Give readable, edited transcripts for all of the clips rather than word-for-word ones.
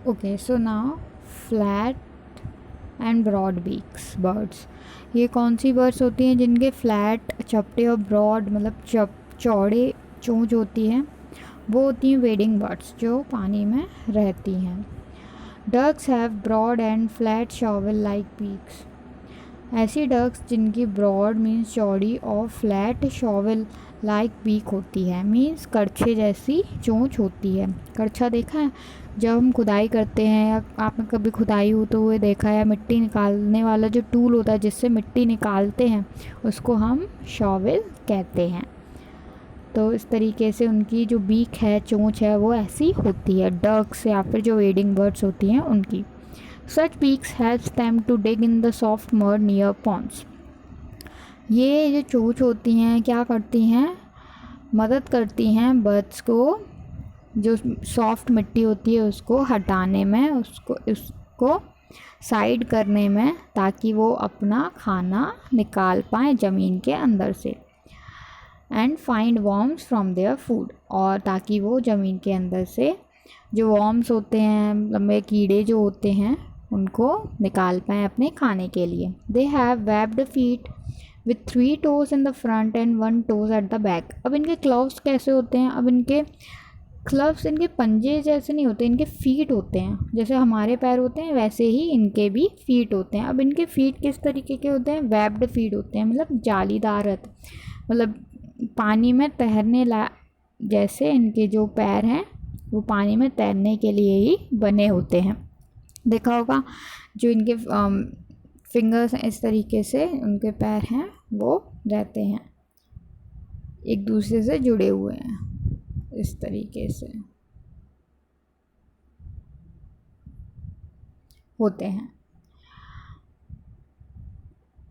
Okay, so now flat and broad beaks birds. ये कौन सी birds होती हैं जिनके फ्लैट, चपटे और ब्रॉड मतलब चौड़े चोंच होती हैं? वो होती हैं वेडिंग बर्ड्स जो पानी में रहती हैं। Ducks have broad and flat shovel like beaks. ऐसी डक्स जिनकी ब्रॉड मीन्स चौड़ी और फ्लैट शॉवल लाइक बीक होती है, मीन्स करछे जैसी चोंच होती है। करछा देखा है? जब हम खुदाई करते हैं या आपने कभी खुदाई होते हुए देखा है, या मिट्टी निकालने वाला जो टूल होता है जिससे मिट्टी निकालते हैं, उसको हम शॉवल कहते हैं। तो इस तरीके से उनकी जो बीक है, चोंच है, वो ऐसी होती है डक्स या फिर जो वेडिंग बर्ड्स होती हैं उनकी। Such beaks helps them to dig in the soft mud near ponds. ये जो चोंच होती हैं क्या करती हैं? मदद करती हैं बर्ड्स को जो सॉफ्ट मिट्टी होती है उसको हटाने में, उसको साइड करने में, ताकि वो अपना खाना निकाल पाएँ ज़मीन के अंदर से। And find worms from their food, और ताकि वो ज़मीन के अंदर से जो वॉर्म्स होते हैं, लंबे कीड़े जो होते हैं, उनको निकाल पाएँ अपने खाने के लिए। They have webbed feet with 3 toes in the front end 1 toes at the back. अब इनके क्लव्स कैसे होते हैं? अब इनके क्लव्स इनके पंजे जैसे नहीं होते, इनके फीट होते हैं। जैसे हमारे पैर होते हैं वैसे ही इनके भी फीट होते हैं। अब इनके फीट किस तरीके के होते हैं? वेब्ड फीट होते हैं, मतलब जालीदार रहते, मतलब पानी में तैरने जैसे इनके जो पैर हैं वो पानी में तैरने के लिए ही बने होते हैं। देखा होगा जो इनके फिंगर्स हैं, इस तरीके से उनके पैर हैं वो रहते हैं, एक दूसरे से जुड़े हुए हैं इस तरीके से होते हैं।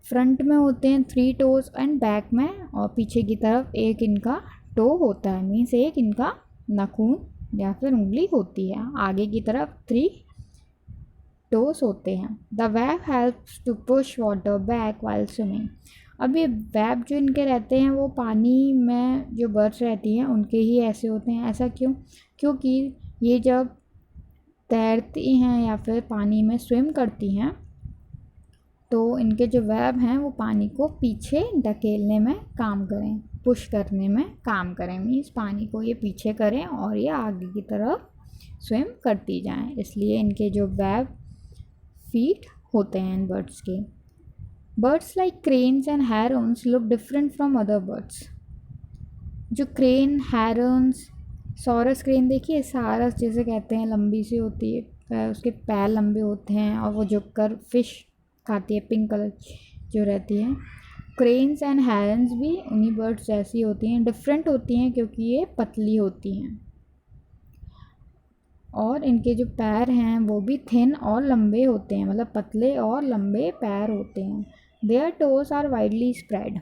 फ्रंट में होते हैं 3 toes एंड बैक में, और पीछे की तरफ एक इनका टो होता है, मीन्स एक इनका नाखून या फिर उंगली होती है। आगे की तरफ 3 toes होते हैं। The web helps to push water back while swimming. अब ये वेब जो इनके रहते हैं वो पानी में जो बर्ड्स रहती हैं उनके ही ऐसे होते हैं। ऐसा क्यों? क्योंकि ये जब तैरती हैं या फिर पानी में स्विम करती हैं तो इनके जो वेब हैं वो पानी को पीछे धकेलने में काम करें, पुश करने में काम करें, मीन्स पानी को ये पीछे करें और ये आगे की तरफ स्विम करती जाएं। इसलिए इनके जो वेब फीट होते हैं इन बर्ड्स के। Birds like cranes and herons look different from other birds. जो क्रेन, हैरोन्स, सॉरस क्रेन देखिए, सारस जैसे कहते हैं, लंबी सी होती है, उसके पैर लंबे होते हैं और वो झुक कर फिश खाती है, पिंक कलर जो रहती है। क्रेन्स एंड हैरन्स भी उन्हीं बर्ड्स जैसी होती हैं, डिफरेंट होती हैं क्योंकि ये पतली होती हैं, और इनके जो पैर हैं वो भी थिन और लंबे होते हैं, मतलब पतले और लंबे पैर होते हैं। Their toes are widely spread.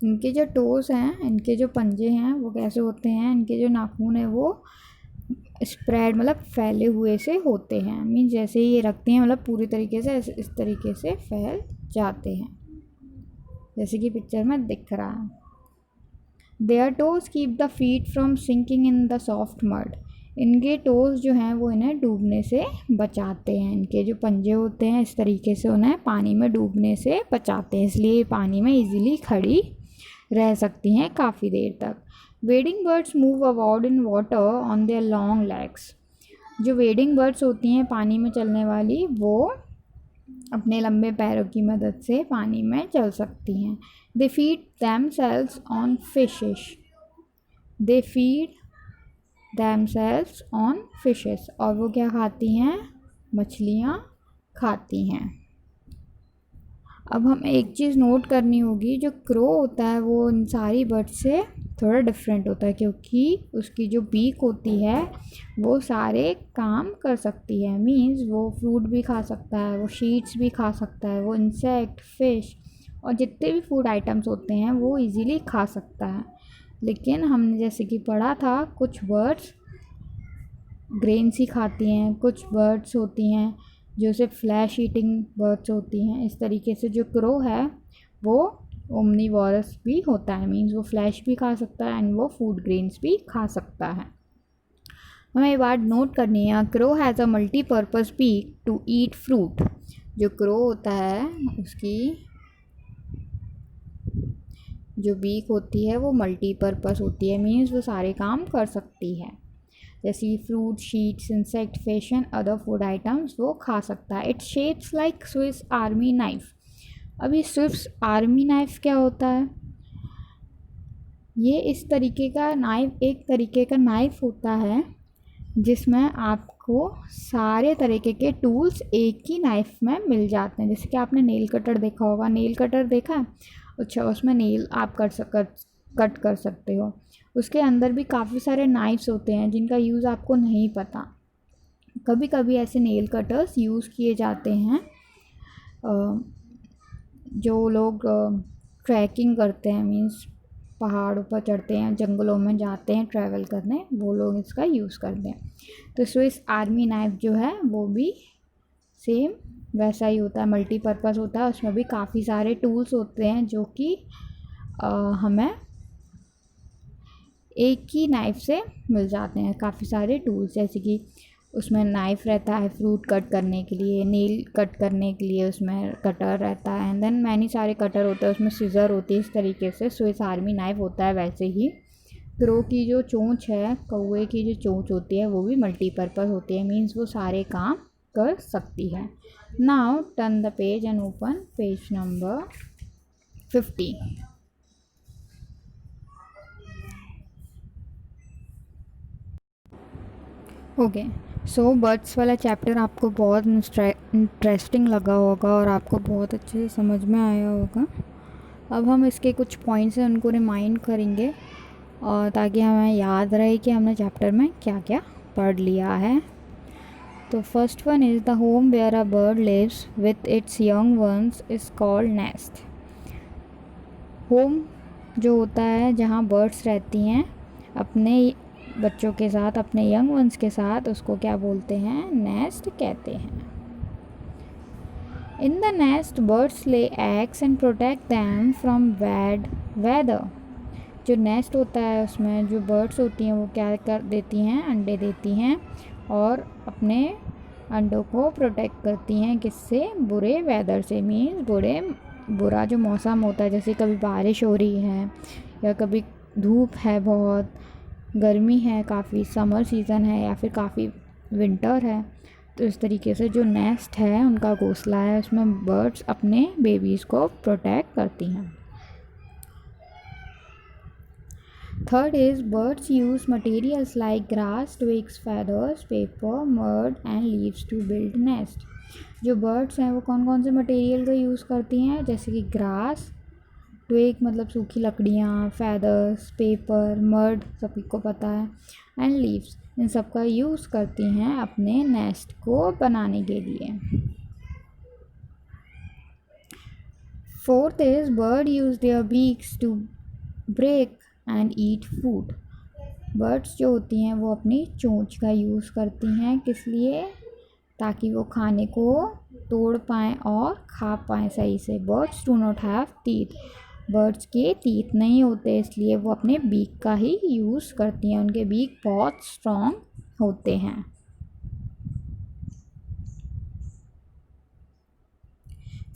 इनके जो टोस हैं, इनके जो पंजे हैं वो कैसे होते हैं? इनके जो नाखून है वो स्प्रेड मतलब फैले हुए से होते हैं, मीन जैसे ही ये रखते हैं मतलब पूरी तरीके से इस तरीके से फैल जाते हैं, जैसे कि पिक्चर में दिख रहा है। Their toes keep the feet from sinking in the soft mud. इनके टोज जो हैं वो इन्हें डूबने से बचाते हैं। इनके जो पंजे होते हैं इस तरीके से उन्हें पानी में डूबने से बचाते हैं, इसलिए पानी में इजीली खड़ी रह सकती हैं काफ़ी देर तक। Wedding birds move about in water on their long legs. जो वेडिंग बर्ड्स होती हैं पानी में चलने वाली, वो अपने लंबे पैरों की मदद से पानी में चल सकती हैं। They feed themselves on fishes. They feed themselves on fishes, और वो क्या खाती हैं? मछलियाँ खाती हैं। अब हम एक चीज़ नोट करनी होगी, जो क्रो होता है वो इन सारी बर्ड्स से थोड़ा डिफरेंट होता है क्योंकि उसकी जो बीक होती है वो सारे काम कर सकती है, मीन्स वो फ्रूट भी खा सकता है, वो शीड्स भी खा सकता है, वो इंसेक्ट, फिश और जितने भी फूड आइटम्स होते हैं वो इजीली खा सकता है। लेकिन हमने जैसे कि पढ़ा था कुछ बर्ड्स ग्रेन्स ही खाती हैं, कुछ बर्ड्स होती हैं जो सिर्फ फ्लैश ईटिंग बर्ड्स होती हैं। इस तरीके से जो क्रो है वो ओमनीवोरस भी होता है, मीन्स वो फ्लैश भी खा सकता है एंड वो फूड ग्रेन्स भी खा सकता है। हमें ये बात नोट करनी है, crow has a multipurpose beak to eat fruit. जो क्रो होता है उसकी जो बीक होती है वो मल्टीपर्पज़ होती है, मीन्स वो सारे काम कर सकती है। जैसे fruit, sheets, insect, fish and other food items वो खा सकता है। It shapes like Swiss army knife. अभी स्विस आर्मी नाइफ क्या होता है? ये इस तरीके का नाइफ, एक तरीके का नाइफ होता है जिसमें आपको सारे तरीके के टूल्स एक ही नाइफ में मिल जाते हैं। जैसे कि आपने नेल कटर देखा होगा, नेल कटर देखा है? अच्छा, उसमें नेल आप कट कर सकते हो। उसके अंदर भी काफ़ी सारे नाइफ्स होते हैं जिनका यूज़ आपको नहीं पता। कभी कभी ऐसे नेल कटर्स यूज़ किए जाते हैं जो लोग ट्रैकिंग करते हैं, मीन्स पहाड़ों पर चढ़ते हैं, जंगलों में जाते हैं ट्रैवल करने, वो लोग इसका यूज़ करते हैं। तो स्विस आर्मी नाइफ जो है वो भी सेम वैसा ही होता है, मल्टीपर्पज़ होता है। उसमें भी काफ़ी सारे टूल्स होते हैं जो कि हमें एक ही नाइफ से मिल जाते हैं। काफ़ी सारे टूल्स, जैसे कि उसमें नाइफ़ रहता है फ्रूट कट करने के लिए, नेल कट करने के लिए उसमें कटर रहता है, एंड देन मैनी सारे कटर होते हैं, उसमें सीज़र होती है। इस तरीके से स्विस आर्मी नाइफ होता है। वैसे ही क्रो की जो चोंच है, कौवे की जो चोंच होती है वो भी मल्टीपर्पज़ होती है, मीन्स वो सारे काम कर सकती है। Now turn the page and open page number 50। Okay, so birds वाला चैप्टर आपको बहुत इंटरेस्टिंग लगा होगा और आपको बहुत अच्छे से समझ में आया होगा। अब हम इसके कुछ पॉइंट्स हैं उनको रिमाइंड करेंगे और ताकि हमें याद रहे कि हमने चैप्टर में क्या क्या पढ़ लिया है। तो first one is the home where a bird lives with its young ones is called nest. Home जो होता है जहाँ बर्ड्स रहती हैं अपने बच्चों के साथ, अपने यंग वंस के साथ, उसको क्या बोलते हैं? नेस्ट कहते हैं। In the nest birds lay eggs and protect them from bad weather. जो नेस्ट होता है उसमें जो बर्ड्स होती हैं वो क्या कर देती हैं? अंडे देती हैं और अपने अंडों को प्रोटेक्ट करती हैं। किससे? बुरे वेदर से, मीन्स बुरा जो मौसम होता है, जैसे कभी बारिश हो रही है या कभी धूप है, बहुत गर्मी है, काफ़ी समर सीज़न है या फिर काफ़ी विंटर है। तो इस तरीके से जो नेस्ट है, उनका घोंसला है, उसमें बर्ड्स अपने बेबीज़ को प्रोटेक्ट करती हैं। Third is birds use materials like grass, twigs, feathers, paper, mud and leaves to build nest. जो बर्ड्स हैं वो कौन कौन से मटेरियल का यूज़ करती हैं? जैसे कि ग्रास, ट्विग मतलब सूखी लकड़ियाँ, फेदर्स, पेपर, मड सभी को पता है, एंड लीव्स, इन सब का यूज़ करती हैं अपने नेस्ट को बनाने के लिए। Fourth is bird use their beaks to break and eat food. Birds जो होती हैं वो अपनी चोंच का यूज़ करती हैं, किस लिए? ताकि वो खाने को तोड़ पाएँ और खा पाएँ सही से। Birds do not have teeth. Birds के टीथ नहीं होते, इसलिए वो अपने बीक का ही यूज़ करती हैं। उनके बीक बहुत स्ट्रॉन्ग होते हैं।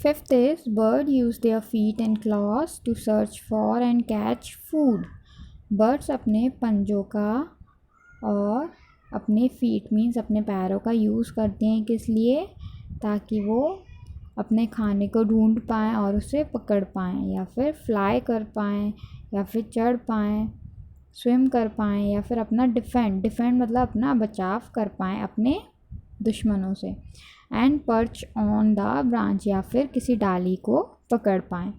Fifth is bird use their feet and claws to search for and catch food. Birds अपने पंजों का और अपने फीट मीन्स अपने पैरों का यूज़ करते हैं, किस लिए? ताकि वो अपने खाने को ढूंढ पाएँ और उसे पकड़ पाएँ, या फिर फ्लाई कर पाएँ, या फिर चढ़ पाएँ, स्विम कर पाएँ, या फिर अपना डिफेंड मतलब अपना बचाव कर पाएँ अपने दुश्मनों से। And perch on the branch, या फिर किसी डाली को पकड़ पाएँ।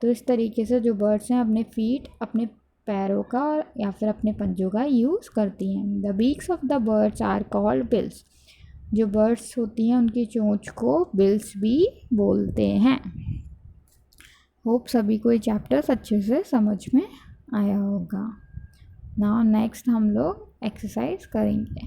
तो इस तरीके से जो बर्ड्स हैं अपने फीट, अपने पैरों का या फिर अपने पंजों का यूज़ करती हैं। The beaks of the birds are called bills. जो बर्ड्स होती हैं उनकी चोंच को बिल्स भी बोलते हैं। होप सभी को ये चैप्टर्स अच्छे से समझ में आया होगा। नाउ नेक्स्ट हम लोग एक्सरसाइज करेंगे।